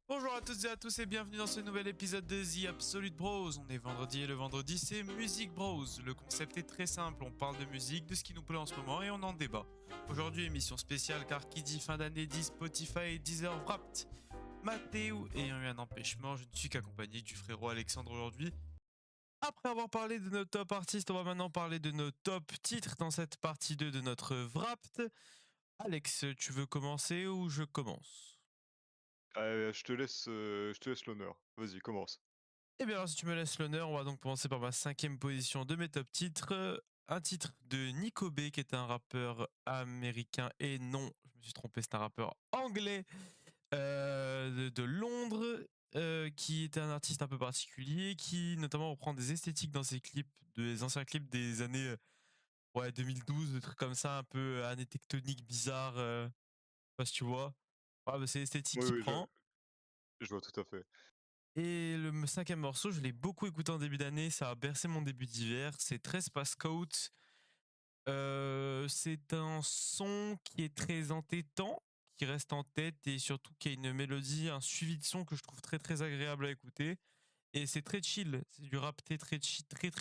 Bonjour à toutes et à tous et bienvenue dans ce nouvel épisode de The Absolute Bros. On est vendredi et le vendredi c'est Music Bros. Le concept est très simple, on parle de musique, de ce qui nous plaît en ce moment et on en débat. Aujourd'hui émission spéciale car qui dit fin d'année dit Spotify et Deezer Wrapped. Mathéo ayant eu un empêchement, je ne suis qu'accompagné du frérot Alexandre aujourd'hui. Après avoir parlé de nos top artistes, on va maintenant parler de nos top titres dans cette partie 2 de notre Wrapped. Alex, tu veux commencer ou je commence? Je te laisse l'honneur. Vas-y, commence. Eh bien, alors, si tu me laisses l'honneur, on va donc commencer par ma cinquième position de mes top titres. Un titre de Nico B, qui est un rappeur américain. Et non, je me suis trompé, c'est un rappeur anglais de Londres, qui est un artiste un peu particulier, qui notamment reprend des esthétiques dans ses clips, des anciens clips des années 2012, des trucs comme ça, un peu années tectoniques bizarres. Je sais pas si tu vois. Ouais, bah, c'est l'esthétique Oui, qu'il oui, je prend. je vois tout à fait. Et le cinquième morceau, je l'ai beaucoup écouté en début d'année, ça a bercé mon début d'hiver, c'est 13 Passcoat. C'est un son qui est très entêtant, qui reste en tête et surtout qui a une mélodie, un suivi de son que je trouve très très agréable à écouter. Et c'est très chill, c'est du rap très très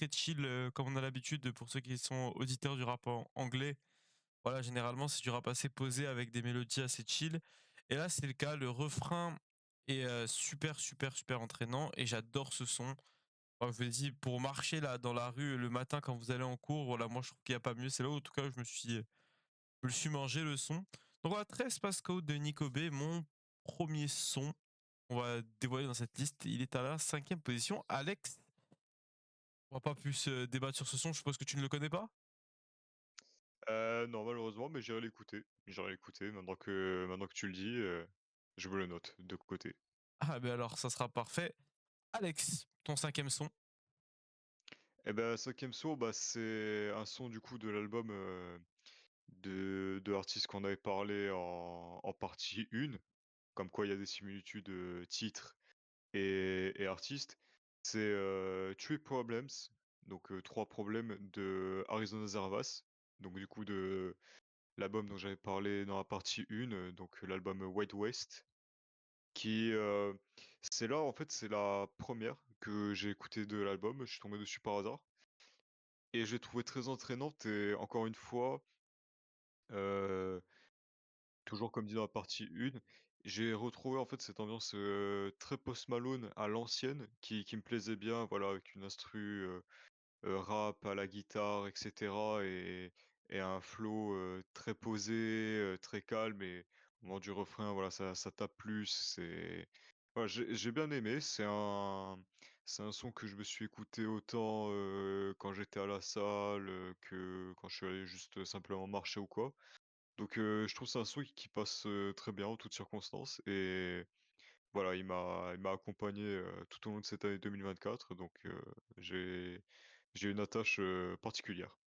chill, comme on a l'habitude pour ceux qui sont auditeurs du rap anglais. Voilà, généralement, c'est du rap assez posé avec des mélodies assez chill. Et là, c'est le cas. Le refrain est super, super, super entraînant et j'adore ce son. Enfin, je vous dis, pour marcher là dans la rue le matin quand vous allez en cours, voilà, moi je trouve qu'il n'y a pas mieux. C'est là où, en tout cas, je me suis mangé le son. Donc voilà, 13 Passcode de Nico B, mon premier son. On va dévoiler dans cette liste. Il est à la cinquième position. Alex, on va pas plus débattre sur ce son. Je suppose que tu ne le connais pas. Non, malheureusement, mais j'irai l'écouter. J'irai l'écouter maintenant que tu le dis, je me le note de côté. Ah, ben alors, ça sera parfait. Alex, ton cinquième son. Et ben 5e son, bah, c'est un son du coup de l'album, de l'artiste qu'on avait parlé en partie 1, comme quoi il y a des similitudes, titre et artiste. C'est, Three Problems, donc 3 problèmes de Arizona Zervas, donc du coup de l'album dont j'avais parlé dans la partie 1, donc l'album White West, qui, c'est là, en fait, c'est la première que j'ai écoutée de l'album. Je suis tombé dessus par hasard et je l'ai trouvée très entraînante et encore une fois, heu, toujours comme dit dans la partie 1, j'ai retrouvé, en fait, cette ambiance, très Post Malone à l'ancienne qui me plaisait bien, voilà, avec une instru, rap à la guitare et cetera et un flow, très posé, très calme et au moment du refrain, voilà, ça tape plus, c'est voilà, j'ai bien aimé. C'est un son que je me suis écouté autant, quand j'étais à la salle, que quand je suis allé juste, simplement marcher ou quoi. Donc je trouve que c'est un son qui passe, très bien en toutes circonstances et voilà, il m'a accompagné, tout au long de cette année 2024 donc j'ai j'ai une attache, particulière.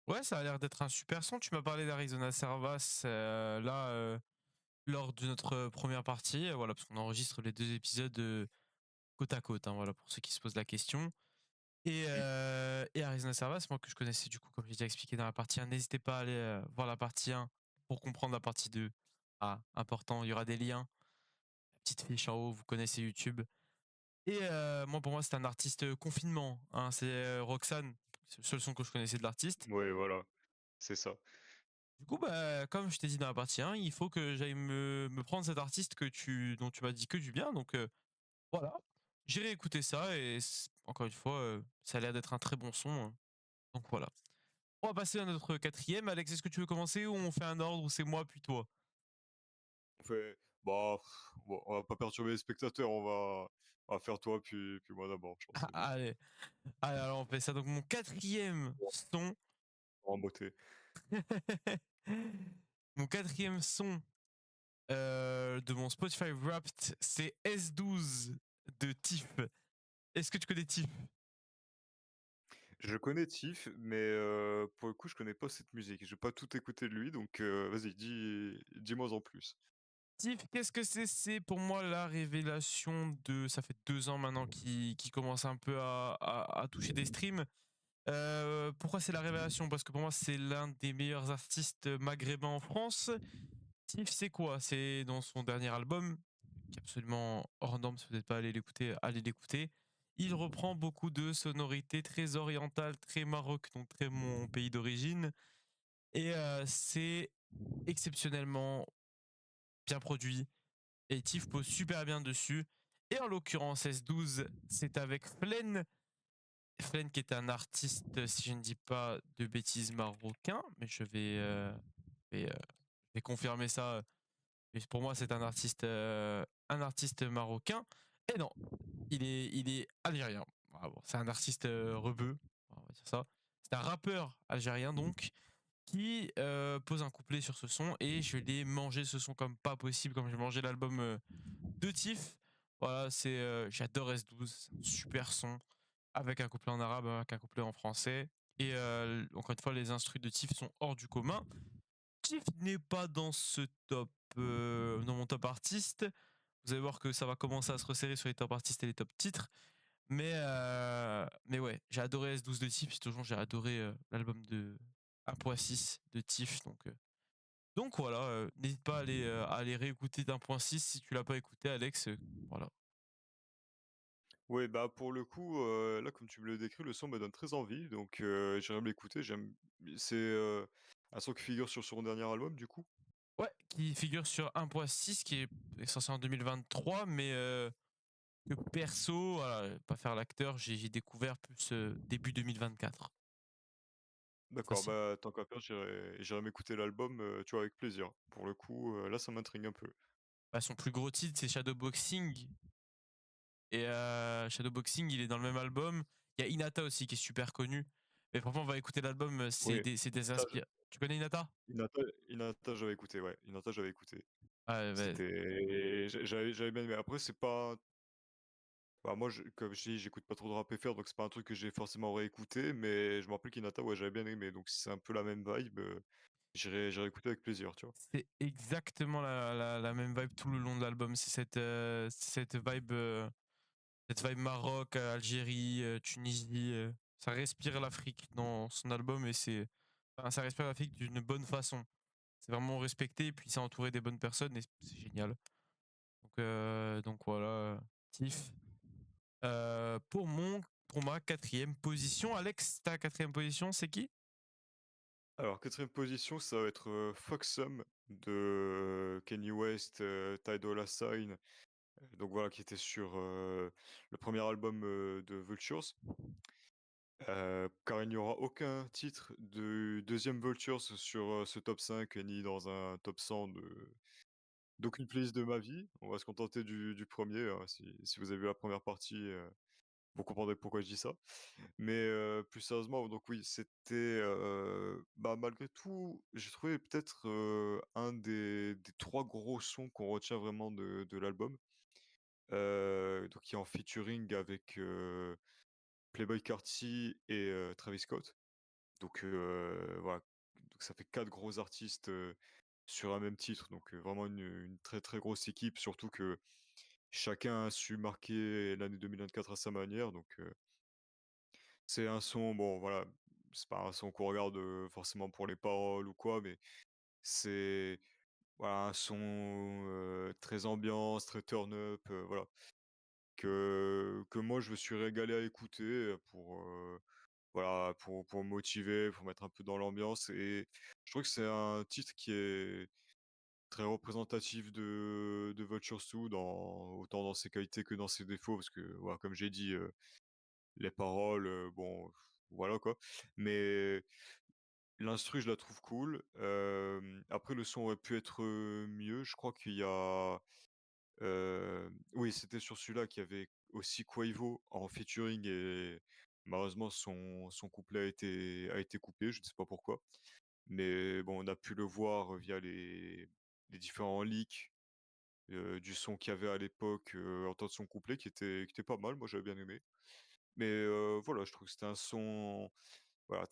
Ouais, ça a l'air d'être un super son. Tu m'as parlé d'Arizona Servas, là, lors de notre première partie, voilà, parce qu'on enregistre les 2 épisodes, côte à côte, hein, voilà, pour ceux qui se posent la question. Oui. Et Arizona Servas, moi, que je connaissais, du coup, comme j'ai déjà expliqué dans la partie 1, n'hésitez pas à aller, voir la partie 1 pour comprendre la partie 2. Ah, important, il y aura des liens. La petite fiche en haut, vous connaissez YouTube. Et moi, pour moi, c'est un artiste, confinement, hein, c'est, Roxane. C'est le seul son que je connaissais de l'artiste. Ouais, voilà, c'est ça. Du coup, bah, comme je t'ai dit dans la partie 1, il faut que j'aille me prendre cet artiste dont tu m'as dit que du bien. Donc voilà, j'irai écouter ça et encore une fois, ça a l'air d'être un très bon son, hein. Donc voilà. On va passer à notre quatrième. Alex, est-ce que tu veux commencer ou on fait un ordre où c'est moi puis toi? On fait bah, bon, on va pas perturber les spectateurs, on va faire toi puis moi d'abord, je pense, Ah, c'est mieux. allez, allez, alors on fait ça. Donc mon quatrième son, En beauté. mon quatrième son de mon Spotify Wrapped, c'est S12 de Tiff. Est-ce que tu connais Tiff? Je connais Tiff, mais pour le coup, je connais pas cette musique. J'ai pas tout écouté de lui, donc vas-y, dis-moi en plus. Tiff, qu'est-ce que c'est? C'est pour moi la révélation de. Ça fait 2 ans maintenant qu'il commence un peu à toucher des streams. Pourquoi c'est la révélation? Parce que pour moi, c'est l'un des meilleurs artistes maghrébins en France. Tiff, c'est quoi? C'est dans son dernier album, qui est absolument hors norme, si vous n'êtes pas allé l'écouter, allez l'écouter. Il reprend beaucoup de sonorités très orientales, très Maroc, donc très mon pays d'origine. Et c'est exceptionnellement bien produit. Et Tiff pose super bien dessus. Et en l'occurrence, S12, c'est avec Flen. Flen qui est un artiste, si je ne dis pas de bêtises, marocain, mais vais, euh, je vais confirmer ça. Et pour moi, c'est un artiste marocain. Et non, il est algérien. Ah bon, c'est un artiste rebeu, on va dire ça. C'est un rappeur algérien donc qui pose un couplet sur ce son et je l'ai mangé ce son comme pas possible, comme j'ai mangé l'album de Tiff. Voilà, j'adore S12, c'est un super son avec un couplet en arabe, avec un couplet en français. Et encore une fois, les instrus de Tiff sont hors du commun. Tiff n'est pas dans ce top, dans mon top artiste. Vous allez voir que ça va commencer à se resserrer sur les top artistes et les top titres. Mais ouais, j'ai adoré S12 de Tiff. Puis toujours, j'ai adoré l'album de 1.6 de Tiff. Donc voilà, n'hésite pas à aller réécouter d'1.6 si tu l'as pas écouté, Alex. Voilà. Ouais, bah, pour le coup, là, comme tu me le décris, le son me donne très envie, donc j'irai me l'écouter. C'est, un son qui figure sur son dernier album, du coup? Ouais, qui figure sur 1.6, est censé en 2023, mais que perso, voilà, pas faire l'acteur, j'ai découvert plus début 2024. Ça D'accord, c'est. bah, tant qu'à faire, j'irai m'écouter l'album, tu vois, avec plaisir. Pour le coup, là, ça m'intrigue un peu. Bah, son plus gros titre, c'est Shadowboxing. Et Shadowboxing, il est dans le même album. Il y a Inata aussi qui est super connu. Mais franchement, on va écouter l'album, Oui, c'est des Inata, inspirations. Tu connais Inata? Inata, j'avais écouté, ouais. Inata, j'avais écouté. Ouais, ouais, J'avais bien aimé. Après, c'est pas bah, moi, comme je dis, j'écoute pas trop de rap FR, donc c'est pas un truc que j'ai forcément réécouté, mais je me rappelle qu'Inata, ouais, j'avais bien aimé. Donc si c'est un peu la même vibe, j'irai écouter avec plaisir, tu vois? c'est exactement la même vibe tout le long de l'album. C'est cette vibe Maroc, Algérie, Tunisie. Ça respire l'Afrique dans son album et enfin, ça respire l'Afrique d'une bonne façon. C'est vraiment respecté et puis c'est entouré des bonnes personnes et c'est génial. Donc voilà, Tiff. Pour ma quatrième position, Alex, ta quatrième position, c'est qui? Alors quatrième position, ça va être, Foxhome de Kanye West, Ty Dolla $ign, donc voilà, qui était sur, le premier album, de Vultures. Car il n'y aura aucun titre du deuxième Vultures sur, ce top 5 ni dans un top 100 d'aucune playlist de ma vie. On va se contenter du 1er, hein. Si vous avez vu la première partie, vous comprendrez pourquoi je dis ça. Mais, plus sérieusement, donc oui, c'était, bah, malgré tout, j'ai trouvé peut-être, un des 3 gros sons qu'on retient vraiment de l'album. Donc qui est en featuring avec, Playboi Carti et Travis Scott. Donc, voilà, donc ça fait 4 gros artistes, sur un même titre, donc, vraiment une très, très grosse équipe, surtout que chacun a su marquer l'année 2024 à sa manière, donc, c'est un son, bon voilà, c'est pas un son qu'on regarde, forcément pour les paroles ou quoi, mais c'est, voilà, un son, très ambiance, très turn up, voilà, que moi je me suis régalé à écouter, pour, voilà, pour me motiver, pour mettre un peu dans l'ambiance, et je trouve que c'est un titre qui est très représentatif de Vulture Sue, autant dans ses qualités que dans ses défauts, parce que, voilà, comme j'ai dit, les paroles, bon, voilà quoi. Mais l'instru, je la trouve cool. Après le son aurait pu être, mieux. Je crois qu'il y a, oui, c'était sur celui-là qu'il y avait aussi Quavo en featuring, et malheureusement son couplet a été coupé, je ne sais pas pourquoi. Mais bon, on a pu le voir via les différents leaks, du son qu'il y avait à l'époque, entendre son couplet qui était pas mal, moi j'avais bien aimé. Mais voilà, je trouve que c'était un son, voilà,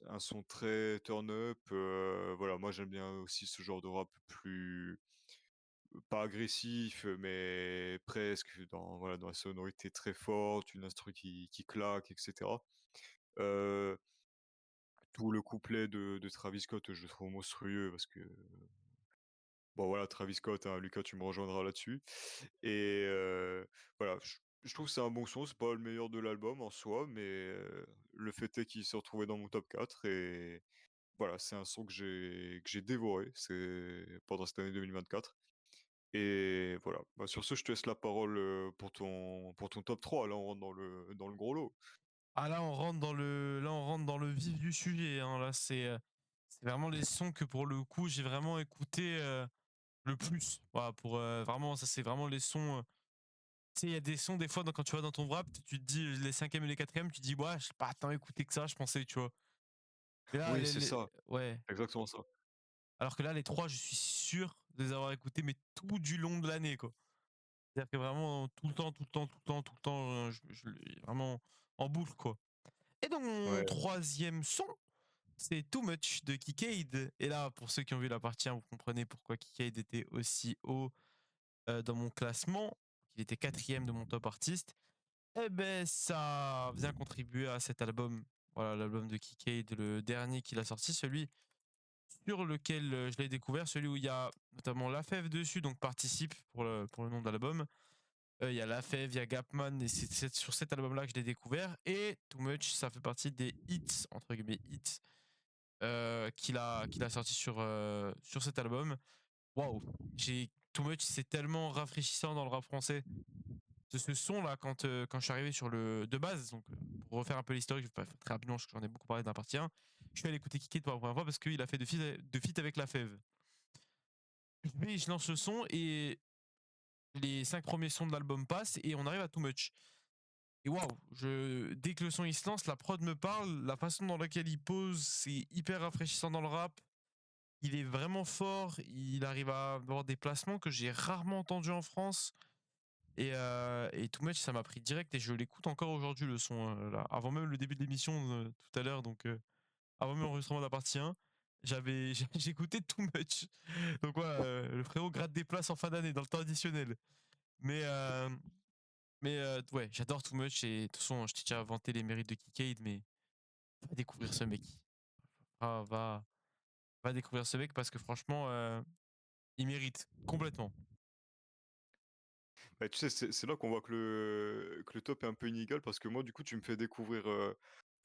un son très turn up, voilà, moi j'aime bien aussi ce genre de rap plus, pas agressif, mais presque voilà, dans la sonorité très forte, une instru qui claque et cetera. Heu, Tout le couplet de Travis Scott, je le trouve monstrueux parce que bon voilà, Travis Scott, hein, Lucas, tu me rejoindras là-dessus et voilà, je trouve que c'est un bon son, c'est pas le meilleur de l'album en soi, mais le fait est qu'il s'est retrouvé dans mon top 4 et voilà, c'est un son que j'ai dévoré, c'est pendant cette année 2024 et voilà. Bah, sur ce, je te laisse la parole, pour ton top 3. Là, on rentre dans le gros lot. Ah là on rentre dans le vif du sujet, hein. Là c'est vraiment les sons que pour le coup j'ai vraiment écouté, le plus. Voilà pour, vraiment ça c'est vraiment les sons, tu sais il y a des sons des fois quand tu vas dans ton Wrapped, tu te dis les cinquièmes et les quatrièmes tu te dis: «Ouais, j'ai pas tant écouté que ça je pensais», tu vois? Mais là Oui, c'est les ça, ouais, exactement ça. alors que là les 3 je suis sûr de les avoir écoutés mais tout du long de l'année, quoi. C'est-à-dire que vraiment tout le temps, tout le temps, tout le temps, tout le temps, je l'ai vraiment en boucle, quoi. Et donc mon Ouais. troisième son, c'est Too Much de Kikade. Et là, pour ceux qui ont vu la partie 1, vous comprenez pourquoi Kikade était aussi haut, dans mon classement. Il était quatrième de mon top artiste. Eh ben, ça vient contribuer à cet album. Voilà, l'album de Kikade, le dernier qu'il a sorti, celui sur lequel je l'ai découvert, celui où il y a notamment La Fève dessus, donc participe pour le nom de l'album. Il y a La Fève, il y a Gapman, et c'est sur cet album-là que je l'ai découvert. Et Too Much, ça fait partie des hits, entre guillemets, hits, qu'il a sorti sur cet album. Waouh, Too Much, c'est tellement rafraîchissant dans le rap français. Ce son là, quand je suis arrivé sur le de base, donc pour refaire un peu l'historique, je vais pas faire très rapidement parce que j'en ai beaucoup parlé dans la partie 1. Je suis allé écouter Kikid pour la première fois parce qu'il a fait de feat avec La Fève. Je lance le son et les 5 premiers sons de l'album passent et on arrive à Too Much. Et waouh, dès que le son il se lance, la prod me parle, la façon dans laquelle il pose, c'est hyper rafraîchissant dans le rap. Il est vraiment fort, il arrive à avoir des placements que j'ai rarement entendus en France. Et Too Much, ça m'a pris direct et je l'écoute encore aujourd'hui le son, là, avant même le début de l'émission, tout à l'heure, donc avant même l'enregistrement de la partie 1, j'écoutais Too Much. Donc voilà, le frérot gratte des places en fin d'année dans le temps additionnel. Mais ouais, j'adore Too Much et de toute façon, je t'ai déjà vanté les mérites de Kikade, mais va découvrir ce mec. Va, va, va découvrir ce mec parce que franchement, il mérite complètement. Bah, tu sais, c'est là qu'on voit que le top est un peu inégal parce que moi, du coup, tu me fais découvrir,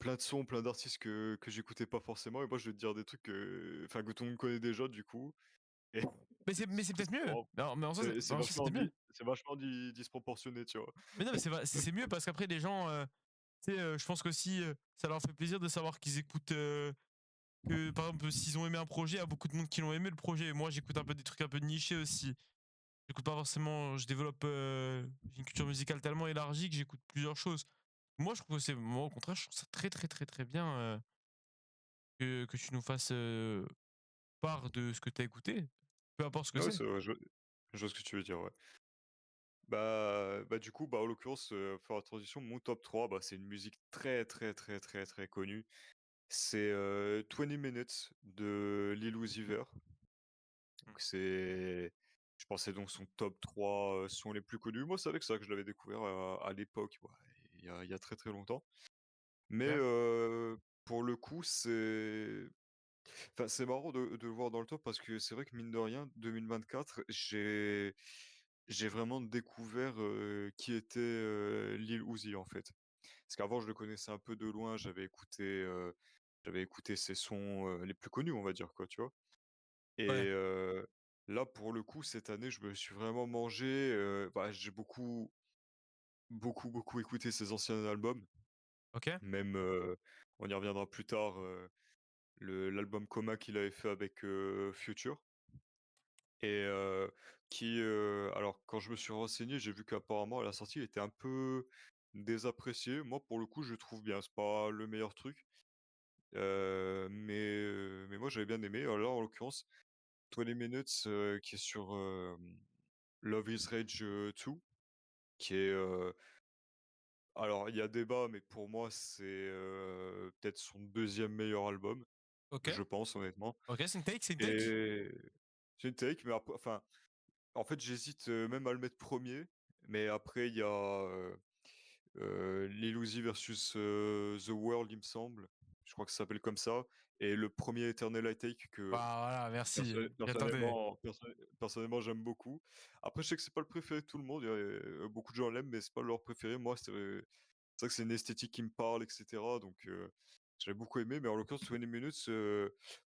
plein de sons, plein d'artistes que j'écoutais pas forcément et moi, je vais te dire des trucs que tout le monde connaît déjà, du coup et Mais c'est peut-être mieux. bon, Mais en soi, c'est c'est vachement peut-être mieux. disproportionné, tu vois? Mais non, mais c'est mieux parce qu'après, les gens, tu sais, je pense qu'aussi, ça leur fait plaisir de savoir qu'ils écoutent, que par exemple, s'ils ont aimé un projet, il y a beaucoup de monde qui l'ont aimé le projet. Moi, j'écoute un peu des trucs un peu nichés aussi. J'écoute pas forcément, je développe, j'ai une culture musicale tellement élargie que j'écoute plusieurs choses. Moi, au contraire, je trouve ça très, très, très, très bien, que tu nous fasses, part de ce que tu as écouté, peu importe ce que Ouais, c'est. c'est vrai, je vois ce que tu veux dire, ouais. Du coup, en l'occurrence, pour la transition, mon top 3 c'est une musique très, très, très, très, très connue. C'est, 20 Minutes de Lil Uzi Vert. Mmh. Donc je pense c'est donc son top 3 sons les plus connus. Moi, c'est avec ça que je l'avais découvert, à l'époque, ouais, il y a très, très longtemps. Mais, OK. pour le coup, c'est marrant de le voir dans le top parce que c'est vrai que mine de rien, 2024, j'ai vraiment découvert, qui était, Lil Uzi, en fait. Parce qu'avant, je le connaissais un peu de loin, j'avais écouté ses sons, les plus connus, on va dire, quoi, tu vois? Ouais. Et là, pour le coup, cette année, je me suis vraiment mangé, j'ai beaucoup, beaucoup, beaucoup écouté ses anciens albums, OK. même, on y reviendra plus tard, l'album Coma qu'il avait fait avec, Future et alors quand je me suis renseigné, j'ai vu qu'apparemment à la sortie, il était un peu désapprécié. Moi, pour le coup, je le trouve bien. C'est pas le meilleur truc, mais moi, j'avais bien aimé. Alors là, en l'occurrence, 20 Minutes, qui est sur, Love is Rage, 2, qui est, alors il y a débat, mais pour moi, c'est, peut-être son deuxième meilleur album, OK. je pense honnêtement OK, c'est une take, c'est une take? et c'est une take, mais en fait, j'hésite, même à le mettre premier, mais après il y a, Lil Uzi versus, The World, il me semble. Je crois que ça s'appelle comme ça et le premier Eternal Atake que Bah, voilà, merci, j'attendais. personnellement j'aime beaucoup. Après je sais que c'est pas le préféré de tout le monde, beaucoup de gens l'aiment mais c'est pas leur préféré. Moi c'est vrai que c'est une esthétique qui me parle et cetera donc j'avais beaucoup aimé mais en l'occurrence 20 Minutes,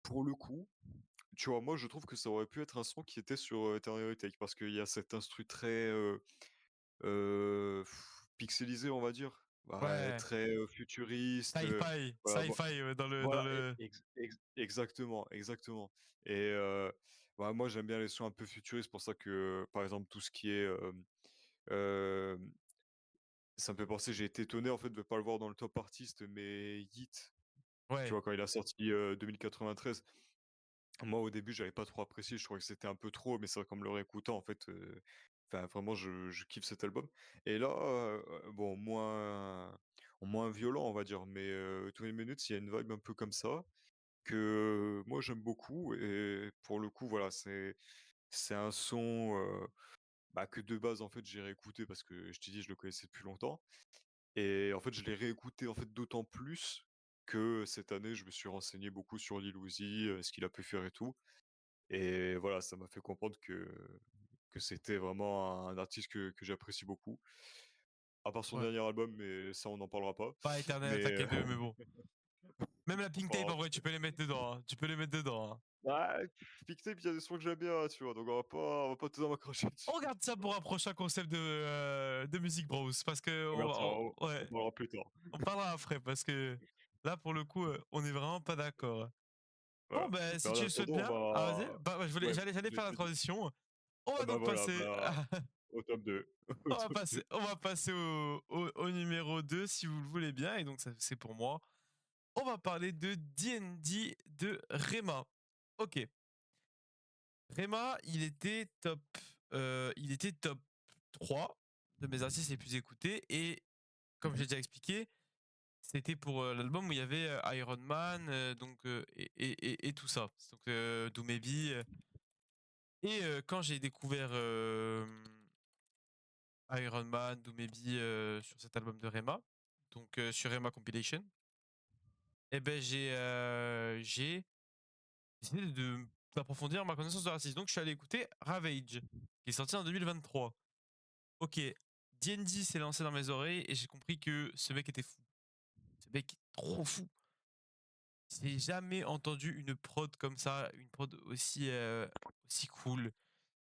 pour le coup, tu vois, moi je trouve que ça aurait pu être un son qui était sur, Eternal Atake parce qu'il y a cet instru très, heu, pixelisé on va dire. Ouais, Ouais, très, futuriste, sci-fi, voilà moi sci-fi, dans voilà, le exactement, exactement et bah, moi j'aime bien les sons un peu futuristes, pour ça que, par exemple, tout ce qui est, hem, ça me fait penser, j'ai été étonné en fait de pas le voir dans le top artiste, mais Yeat, tu ouais, vois? Quand il a sorti, 2093, moi au début j'avais pas trop apprécié, je trouvais que c'était un peu trop, mais c'est vrai qu'en me le réécoutant en fait, enfin vraiment je kiffe cet album et là, bon moins violent on va dire, mais 20 Minutes, il y a une vibe un peu comme ça que moi j'aime beaucoup et pour le coup, voilà, c'est un son, bah, que de base, en fait, j'ai réécouté parce que je t'ai dit, je le connaissais depuis longtemps et en fait, je l'ai réécouté, en fait, d'autant plus que cette année, je me suis renseigné beaucoup sur Lil Uzi, ce qu'il a pu faire et tout et voilà, ça m'a fait comprendre que c'était vraiment un artiste que j'apprécie beaucoup. À part son ouais. dernier album, mais ça, on n'en parlera pas. Pas Eternal Mais Attack 2, mais bon. Même la Pink Tape, bon, en vrai, tu peux les mettre dedans, hein. Tu peux les mettre dedans, hein. ouais, Mixtape, il y a des sons que j'aime bien, tu vois? Donc on va pas tout en cracher On dessus. regarde ça pour un prochain concept de Music Bros. Parce que On regarde ça, on ouais, parlera plus tard. on parlera après parce que là, pour le coup, on est vraiment pas d'accord. Bon, Voilà. ben, Mais si en tu le souhaites attendant, on bien, ah, vas-y. va Bah, ouais, j'allais faire la je dis transition. On ah va bah, donc voilà, passer, bah, au top 2 au on va top passer, 2. on va passer au numéro 2 si vous le voulez bien. Et donc, ça, c'est pour moi. On va parler de D&D de Rema. Ok. Rema, il était top 3 de mes artistes les plus écoutés. Et comme j'ai Mmh. déjà expliqué, c'était pour l'album où il y avait Iron Man, donc, et tout ça. Donc, Do Maybe. Et quand j'ai découvert Iron Man, Do Maybe sur cet album de Rema, donc sur Rema Compilation, et ben j'ai décidé d'approfondir ma connaissance de l'artiste. Donc je suis allé écouter Ravage, qui est sorti en 2023. Ok, D&D s'est lancé dans mes oreilles et j'ai compris que ce mec était fou. Ce mec est trop fou. J'ai jamais entendu une prod comme ça, une prod aussi cool.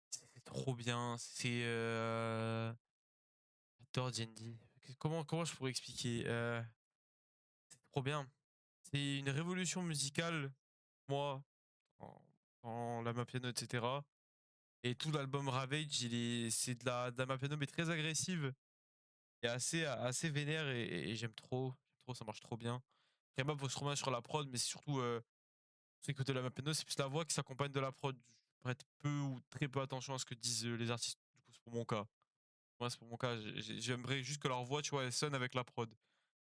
C'est trop bien. J'adore D&D. Comment je pourrais expliquer c'est trop bien. C'est une révolution musicale, moi, en, en la mapiano, etc. Et tout l'album Ravage, c'est de la mapiano, mais très agressive et assez vénère et j'aime trop. J'aime trop, ça marche trop bien. Rema pose trop bien sur la prod, mais c'est surtout, c'est que de la mapiano, c'est plus la voix qui s'accompagne de la prod. Je prête peu ou très peu attention à ce que disent les artistes. Du coup, c'est pour mon cas. Moi, c'est pour mon cas. J'aimerais juste que leur voix, tu vois, elle sonne avec la prod.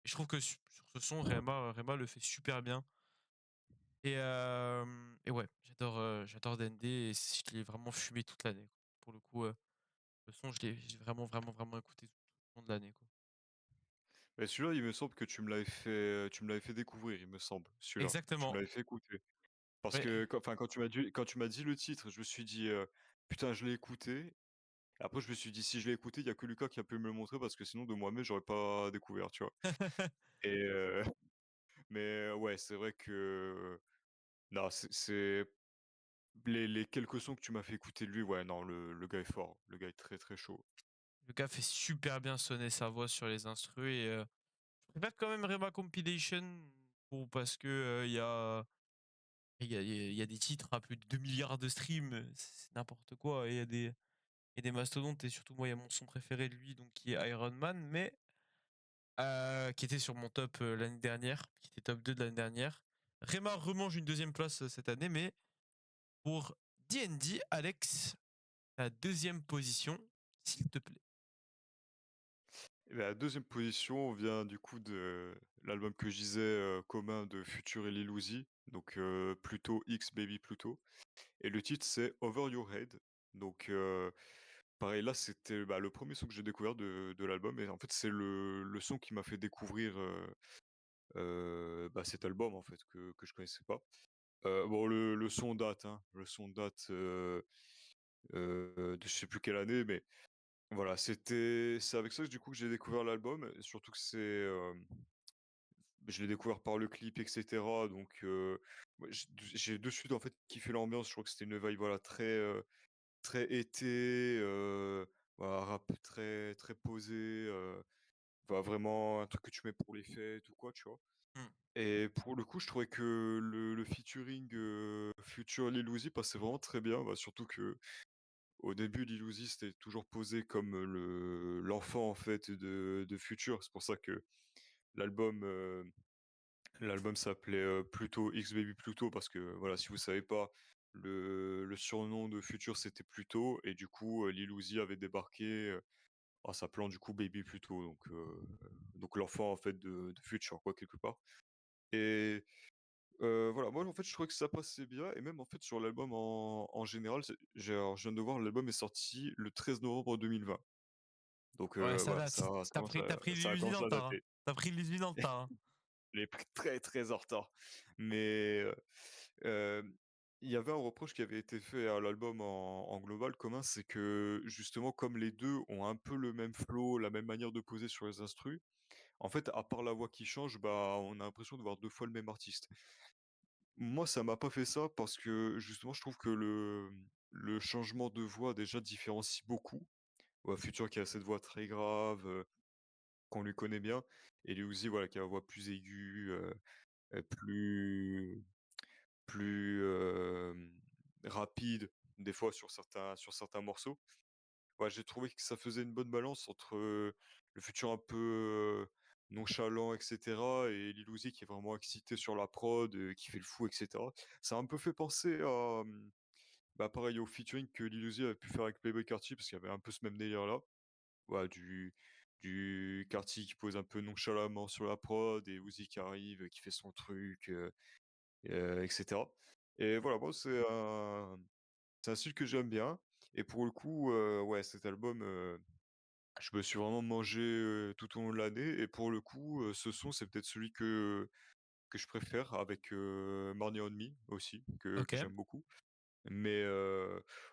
Et je trouve que sur ce son, Rema le fait super bien. Et ouais, j'adore D&D et je l'ai vraiment fumé toute l'année, quoi. Pour le coup, le son, j'ai vraiment, vraiment, vraiment écouté tout au long de l'année, quoi. Et celui-là, il me semble que tu me l'avais fait découvrir, il me semble, celui-là. Tu me Exactement. l'avais fait écouter. Parce Ouais. que quand tu m'as dit le titre, je me suis dit, «Putain, je l'ai écouté». Et après je me suis dit: «Si je l'ai écouté, il y a que Lucas qui a pu me le montrer parce que sinon de moi-même, j'aurais pas découvert», tu vois? Et mais ouais, c'est vrai que non, c'est les quelques sons que tu m'as fait écouter de lui, ouais, non, le gars est fort. Le gars est très, très chaud. Le gars fait super bien sonner sa voix sur les instrus et je préfère quand même Rema Compilation parce que il y a des titres à plus de 2 milliards de streams, c'est n'importe quoi. Et il y a des mastodontes et surtout moi, il y a mon son préféré de lui, donc qui est Iron Man, mais qui était sur mon top l'année dernière, qui était top 2 de l'année dernière. Rema remange une deuxième place cette année, mais pour D&D, Alex, ta deuxième position, s'il te plaît. Et la 2e position vient du coup de l'album que je disais, commun de Future et Lil Uzi, donc Pluto X Baby Pluto et le titre c'est Over Your Head. Donc pareil là c'était, bah, le premier son que j'ai découvert de l'album et en fait c'est le son qui m'a fait découvrir, bah, cet album en fait que je connaissais pas. Bon le son date, hein, le son date, de je sais plus quelle année, mais voilà, c'est avec ça que du coup que j'ai découvert l'album, et surtout que je l'ai découvert par le clip et cetera, donc ouais, j'ai de suite en fait kiffé l'ambiance. Je crois que c'était une vibe, voilà, très été, voilà, rap très très posé, bah, vraiment un truc que tu mets pour les fêtes ou quoi, tu vois? Mmh. Et pour le coup, je trouvais que le featuring, Future Lil Uzi passait vraiment très bien. Bah, surtout que au début, Lil Uzi c'était toujours posé comme, l'enfant en fait de Future. C'est pour ça que l'album, l'album s'appelait, Pluto X Baby Pluto, parce que voilà, si vous savez pas, le surnom de Future c'était Pluto, et du coup, Lil Uzi avait débarqué, en s'appelant du coup Baby Pluto, donc l'enfant en fait de Future quoi, quelque part. Et voilà, moi en fait je trouvais que ça passait bien, et même en fait sur l'album en général, alors je viens de voir, l'album est sorti le 13 novembre 2020. Donc Ouais, ça voilà, date. T'as pris ça l'illusion commence dans le à tas, hein. dater. Tu pris l'illusion dans le tas, hein. Je l'ai pris très, très en retard. Mais hem, il y avait un reproche qui avait été fait à l'album en global commun, c'est que justement comme les 2 ont un peu le même flow, la même manière de poser sur les instrus, en fait, à part la voix qui change, bah, on a l'impression de voir 2 fois le même artiste. Moi, ça m'a pas fait ça parce que justement, je trouve que le changement de voix déjà différencie beaucoup. Ouais, Future qui a cette voix très grave, qu'on lui connaît bien, et Lil Uzi, voilà, qui a la voix plus aiguë, plus rapide, des fois sur certains morceaux. Ouais, j'ai trouvé que ça faisait une bonne balance entre, le Futur un peu, nonchalant et cetera, et Lil Uzi qui est vraiment excité sur la prod, qui fait le fou et cetera. Ça a un peu fait penser à, bah, pareil au featuring que Lil Uzi avait pu faire avec Playboi Carti, parce qu'il y avait un peu ce même délire-là. Voilà, du Carti qui pose un peu nonchalamment sur la prod, et Uzi qui arrive, qui fait son truc, et cetera. Et voilà, moi c'est un style que j'aime bien, et pour le coup, ouais, cet album, je me suis vraiment mangé, tout au long de l'année, et pour le coup, ce son, c'est peut-être celui que je préfère, avec, Money on Me aussi, que OK. j'aime beaucoup. Mais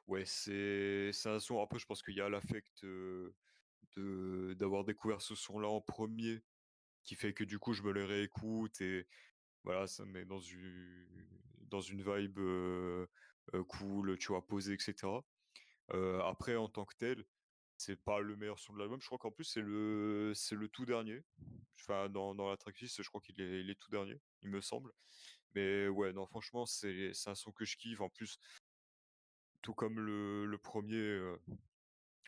ouais, c'est un son, après je pense qu'il y a l'affect, d'avoir découvert ce son-là en premier, qui fait que du coup je me le réécoute, et voilà, ça me met dans une vibe, cool, tu vois, posée et cetera. Après en tant que tel, c'est pas le meilleur son de l'album. Je crois qu'en plus c'est le tout dernier. Enfin dans la tracklist, je crois qu'il est tout dernier, il me semble. Mais ouais, non, franchement, c'est un son que je kiffe. En plus, tout comme le 1er,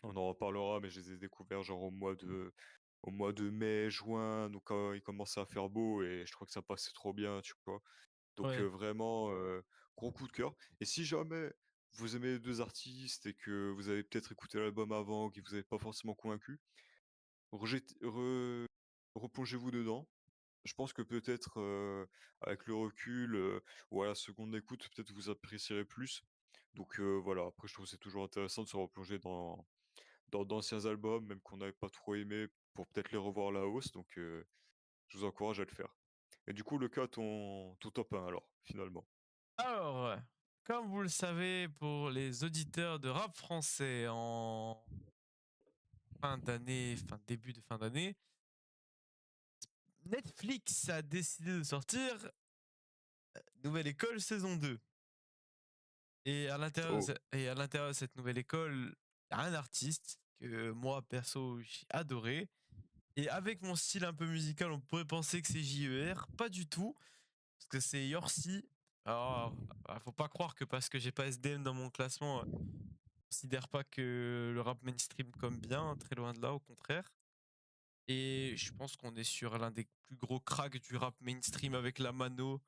on en reparlera, mais je les ai découverts genre au mois de mai, juin, donc quand il commençait à faire beau, et je crois que ça passait trop bien, tu vois? Donc Ouais. vraiment, gros coup de cœur. Et si jamais vous aimez les 2 artistes et que vous avez peut-être écouté l'album avant, qui vous avez pas forcément convaincu, rejet re replongez-vous dedans. Je pense que peut-être, avec le recul, ou à la seconde écoute, peut-être vous apprécierez plus. Donc voilà, après je trouve que c'est toujours intéressant de se replonger dans d'anciens albums, même qu'on n'avait pas trop aimé, pour peut-être les revoir à la hausse, donc je vous encourage à le faire. Et du coup, le cas, ton top 1 alors, finalement? Alors, comme vous le savez, pour les auditeurs de rap français en fin d'année, début de fin d'année, Netflix a décidé de sortir Nouvelle École saison 2. Oh. Et à l'intérieur de cette nouvelle école, il y a un artiste que moi, perso, j'ai adoré. Et avec mon style un peu musical, on pourrait penser que c'est JER. Pas du tout, parce que c'est Yorsi. Alors, faut pas croire que parce que j'ai pas SDM dans mon classement, je considère pas que le rap mainstream comme bien, hein, très loin de là, au contraire. Et je pense qu'on est sur l'un des plus gros cracks du rap mainstream avec la Mano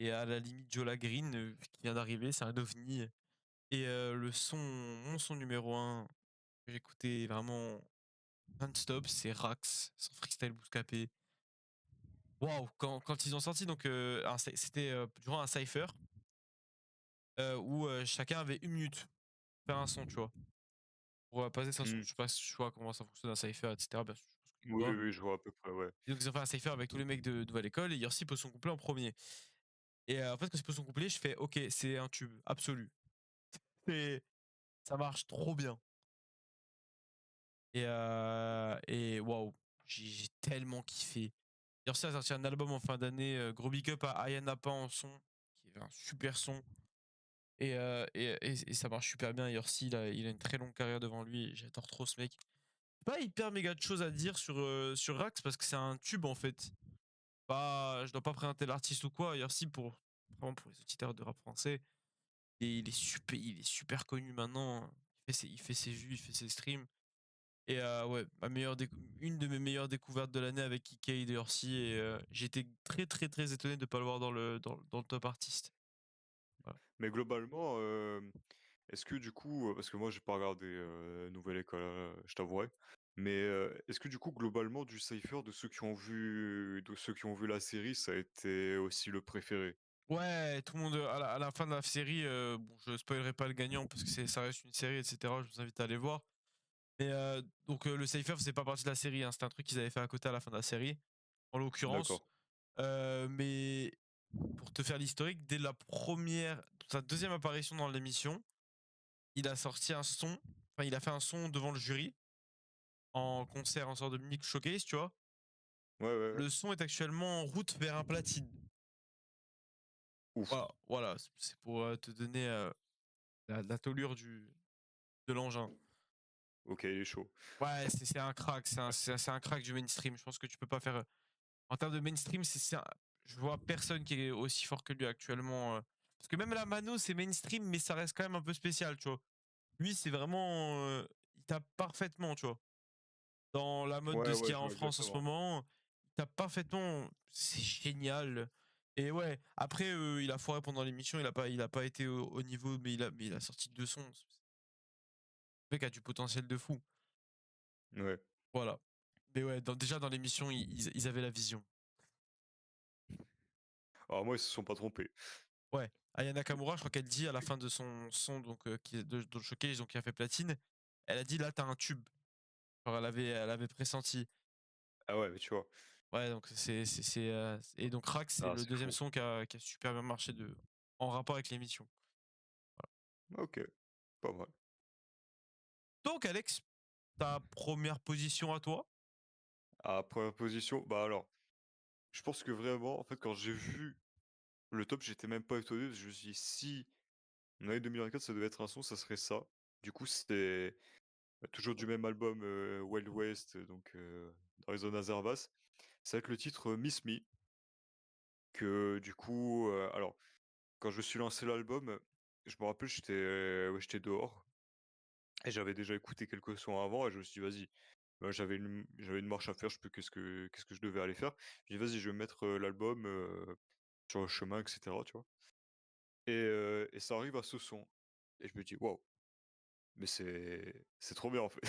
et à la limite Jola Green qui vient d'arriver, c'est un ovni. Et mon son numéro un que j'écoutais vraiment non-stop, c'est Rax, son freestyle Bouscapé. Waouh, quand ils ont sorti, donc c'était durant un cypher où chacun avait 1 minute pour faire un son, tu vois. Pour passer son son. Mmh. Je sais pas comment ça fonctionne un cypher, etc. Bien sûr, tu Oui, vois? oui, je vois à peu près, ouais. Et donc ils ont fait un cypher avec tous les mecs de Nouvelle École et Yorsi pose son couplet en premier. Et en fait, quand il pose son couplet, je fais: «OK, c'est un tube absolu». Et ça marche trop bien. Et waouh, j'ai tellement kiffé. Yorsi a sorti un album en fin d'année, gros big up à Ayia Napa en son, qui est un super son. Et ça marche super bien. Yorsi, il a une très longue carrière devant lui. J'adore trop ce mec. Pas hyper méga de choses à dire sur Rax parce que c'est un tube en fait. Pas, je dois pas présenter l'artiste ou quoi. Yorsi, pour vraiment pour les auditeurs de rap français, et il est super connu maintenant. Il fait ses vues, il fait ses streams. Et ouais, une de mes meilleures découvertes de l'année avec Kike et Yorsi. Et j'étais très très très étonné de pas le voir dans le top artiste. Voilà. Mais globalement, est-ce que du coup, parce que moi j'ai pas regardé, Nouvelle École, je t'avouerai. Mais, est-ce que du coup globalement du cypher de ceux qui ont vu la série, ça a été aussi le préféré? Ouais, tout le monde, à la fin de la série, bon, je spoilerai pas le gagnant parce que ça reste une série, et cetera. Je vous invite à aller voir. Mais donc le Cypher faisait pas partie de la série, hein, c'était un truc qu'ils avaient fait à côté à la fin de la série, en l'occurrence. D'accord. Mais pour te faire l'historique, dès la première sa deuxième apparition dans l'émission, il a sorti un son, enfin il a fait un son devant le jury, en concert, en sorte de mix showcase, tu vois? Ouais, ouais, ouais. Le son est actuellement en route vers un platine. Ouf. Voilà, c'est pour, te donner, la tournure du de l'engin. OK, il est chaud. Ouais, c'est un crack, c'est un crack du mainstream. Je pense que tu peux pas faire, en termes de mainstream, c'est un je vois personne qui est aussi fort que lui actuellement, parce que même la Mano, c'est mainstream, mais ça reste quand même un peu spécial, tu vois? Lui, c'est vraiment, il tape parfaitement, tu vois? Dans la mode de Ouais, ce qu'il ouais, y a je en vois France en ce exactement. moment, il tape parfaitement, c'est génial. Et ouais, après, il a foiré pendant l'émission, il a pas été au niveau, mais il a sorti 2 sons. Le mec a du potentiel de fou. Ouais. Voilà. Mais ouais, déjà dans l'émission, ils avaient la vision. Alors moi, ils se sont pas trompés. Ouais, Aya Nakamura, je crois qu'elle dit à la fin de son son, donc de le showcase, donc qui a fait platine, elle a dit: «Là, t'as un tube». Genre elle avait pressenti. Ah ouais, mais tu vois? Ouais, donc et donc Rack, c'est Ah, le c'est deuxième fou. son qui a super bien marché en rapport avec l'émission. OK, pas mal. Donc Alex, ta première position à toi? À première position, bah, alors, je pense que vraiment, en fait, quand j'ai vu le top, j'étais même pas étonné parce que je me suis dit: «Si en année 2024, ça devait être un son, ça serait ça». Du coup, c'était, toujours du même album, Wild West, donc d'Arizona Zervas. Ça va être le titre, Miss Me que du coup, alors quand je me suis lancé l'album, je me rappelle, ouais, j'étais dehors et j'avais déjà écouté quelques sons avant et je me suis dit: «Vas-y». Bah, j'avais une marche à faire, je sais plus qu'est-ce que je devais aller faire. J'ai dit: «Vas-y, je vais mettre, l'album, sur le chemin» et cetera, tu vois? Et ça arrive à ce son et je me dis: «Waouh, mais c'est trop bien, en fait».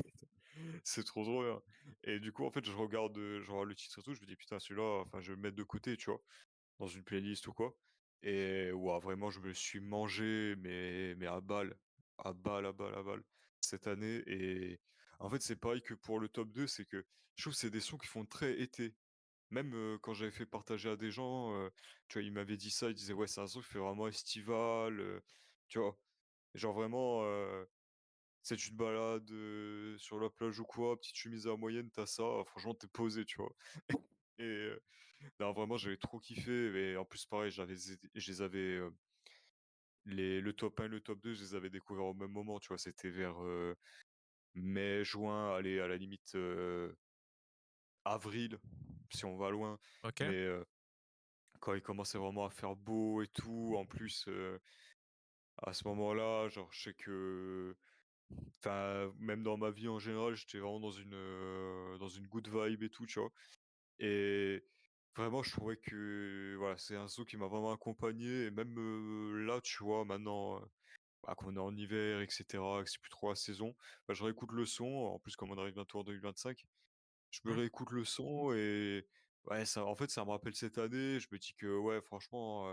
C'est trop, trop bien et du coup, en fait, je regarde le titre et tout, je me dis: «Putain, celui-là, enfin, je vais le mettre de côté», tu vois? Dans une playlist ou quoi et waouh, vraiment, je me suis mangé, mais à balles, à balles, à balles, à balles, cette année et en fait, c'est pareil que pour le top 2, c'est que je trouve que c'est des sons qui font très été. Même, quand j'avais fait partager à des gens, tu vois, ils m'avaient dit ça, ils disaient: «Ouais, c'est un son qui fait vraiment estival», tu vois? Genre vraiment, tu sais, tu te balades, sur la plage ou quoi, petite chemise à la moyenne, tu ça, franchement, tu posé, tu vois? Et non, vraiment, j'avais trop kiffé et en plus, pareil, je les avais, le top 1 et le top 2, je les avais découverts au même moment, tu vois? C'était vers, mai, juin, allez, à la limite, avril, si on va loin. OK. Mais, quand il commençait vraiment à faire beau et tout, en plus, à ce moment-là, genre, je sais que enfin, même dans ma vie en général, j'étais vraiment dans une good vibe et tout, tu vois? Et vraiment, je trouvais que, voilà, c'est un son qui m'a vraiment accompagné et même, là, tu vois, maintenant, bah, qu'on est en hiver et cetera, que c'est plus trop la saison, bah, je réécoute le son. En plus, comme on arrive bientôt en 2025, je me Mmh. réécoute le son et ouais, ça en fait, ça me rappelle cette année. Je me dis que, ouais, franchement,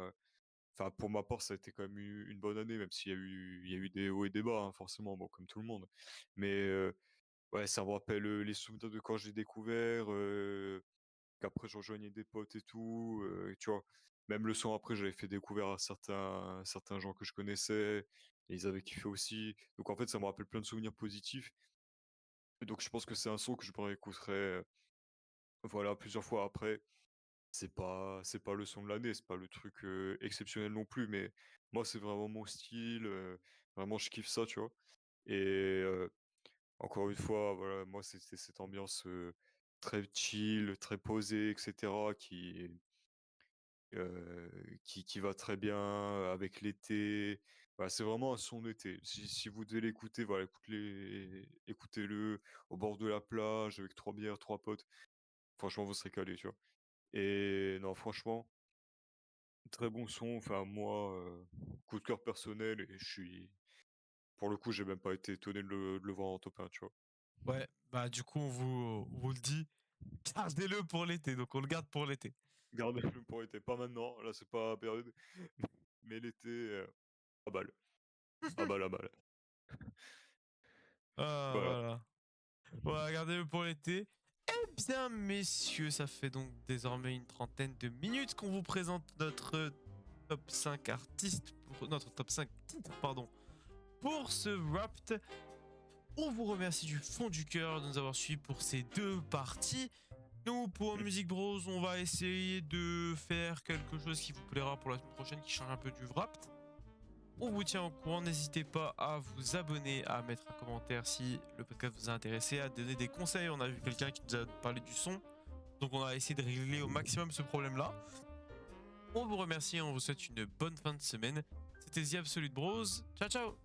enfin, pour ma part, ça a été quand même une bonne année, même s'il y a eu des hauts et des bas, hein, forcément, bon, comme tout le monde. Mais, Ouais, ça me rappelle, les souvenirs de quand j'ai découvert, qu'après je rejoignais des potes et tout, tu vois? Même le son après j'avais fait découvrir à certains gens que je connaissais et ils avaient kiffé aussi. Donc en fait, ça me rappelle plein de souvenirs positifs et donc je pense que c'est un son que je me réécouterai, voilà, plusieurs fois après. C'est pas le son de l'année, c'est pas le truc, exceptionnel non plus, mais moi, c'est vraiment mon style, vraiment je kiffe ça, tu vois? Et encore une fois, voilà, moi, c'est cette ambiance, très chill, très posée et cetera qui va très bien avec l'été. Voilà, c'est vraiment un son d'été. Si vous devez l'écouter, voilà, écoutez-le au bord de la plage avec 3 bières, 3 potes. Franchement, vous serez calés, tu vois? Et non, franchement, très bon son. Enfin, moi, coup de cœur personnel et je suis pour le coup, j'ai même pas été étonné de le voir en top 1, tu vois? Ouais, bah du coup, on vous le dit, gardez-le pour l'été, donc on le garde pour l'été. Gardez-le pour l'été, pas maintenant, là, c'est pas la période, mais l'été, à balle, à balle, à balle. Ah, Voilà. voilà. Voilà, gardez-le pour l'été. Eh bien, messieurs, ça fait donc désormais une trentaine de minutes qu'on vous présente notre top 5 artistes, notre top 5 titres, pardon, pour ce Wrapped. On vous remercie du fond du cœur de nous avoir suivis pour ces deux parties. Nous, pour Mmh. Music Bros, on va essayer de faire quelque chose qui vous plaira pour la semaine prochaine, qui change un peu du Wrapped. On vous tient au courant, n'hésitez pas à vous abonner, à mettre un commentaire si le podcast vous a intéressé, à donner des conseils. On a vu quelqu'un qui nous a parlé du son, donc on a essayé de régler au maximum ce problème-là. On vous remercie et on vous souhaite une bonne fin de semaine. C'était The Absolute Bros. Ciao ciao.